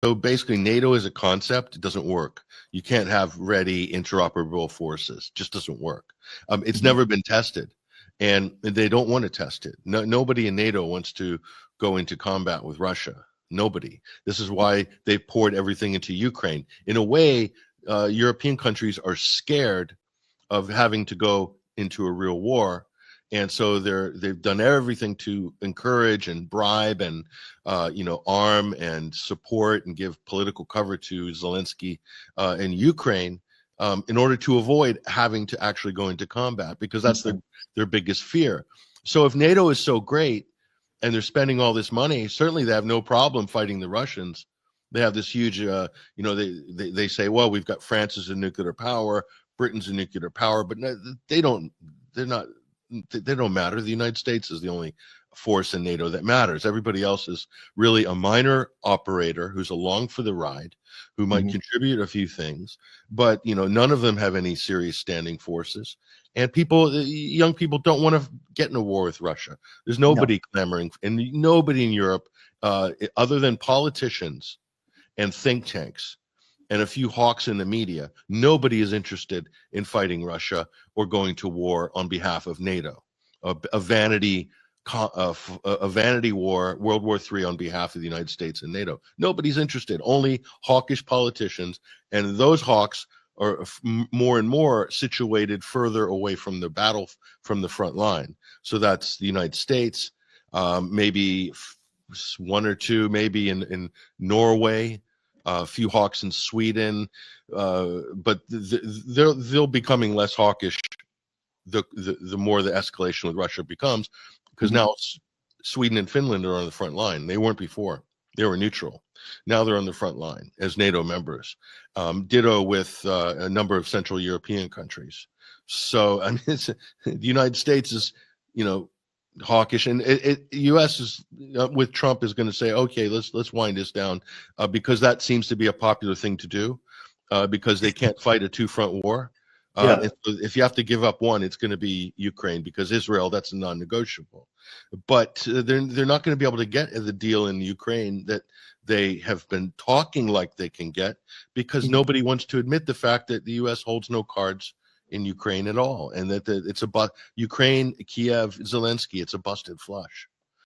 So basically, NATO as a concept, it doesn't work. You can't have ready interoperable forces. It just doesn't work. It's Mhm. never been tested, and they don't want to test it. No, nobody in NATO wants to go into combat with Russia. Nobody. This is why they poured everything into Ukraine. In a way, European countries are scared of having to go into a real war, and so they've done everything to encourage and bribe and arm and support and give political cover to Zelensky in Ukraine, in order to avoid having to actually go into combat, because that's their biggest fear. So if NATO is so great and they're spending all this money, certainly they have no problem fighting the Russians. They have this huge, they say, well, we've got France as a nuclear power, Britain's a nuclear power, but no, they don't. They're not. They don't matter. The United States is the only force in NATO that matters. Everybody else is really a minor operator who's along for the ride, who might contribute a few things, but none of them have any serious standing forces. And young people don't want to get in a war with Russia. There's nobody clamoring, and nobody in Europe, other than politicians and think tanks and a few hawks in the media, nobody is interested in fighting Russia or going to war on behalf of NATO. A vanity war, World War III on behalf of the United States and NATO. Nobody's interested. Only hawkish politicians, and those hawks are more and more situated further away from the battle, from the front line. So that's the United States, maybe one or two, maybe in Norway, a few hawks in Sweden, but they're becoming less hawkish the more the escalation with Russia becomes, because now Sweden and Finland are on the front line. They weren't before. They were neutral. Now they're on the front line as NATO members. Ditto with a number of Central European countries. So I mean, the United States is, hawkish, and U.S. is with Trump is going to say, okay, let's wind this down, because that seems to be a popular thing to do, because they can't fight a two-front war. If you have to give up one, it's going to be Ukraine, because Israel, that's a non-negotiable. But they're not going to be able to get the deal in Ukraine that they have been talking like they can get, because nobody wants to admit the fact that the U.S. holds no cards in Ukraine at all, and that it's Ukraine, Kiev, Zelensky, it's a busted flush.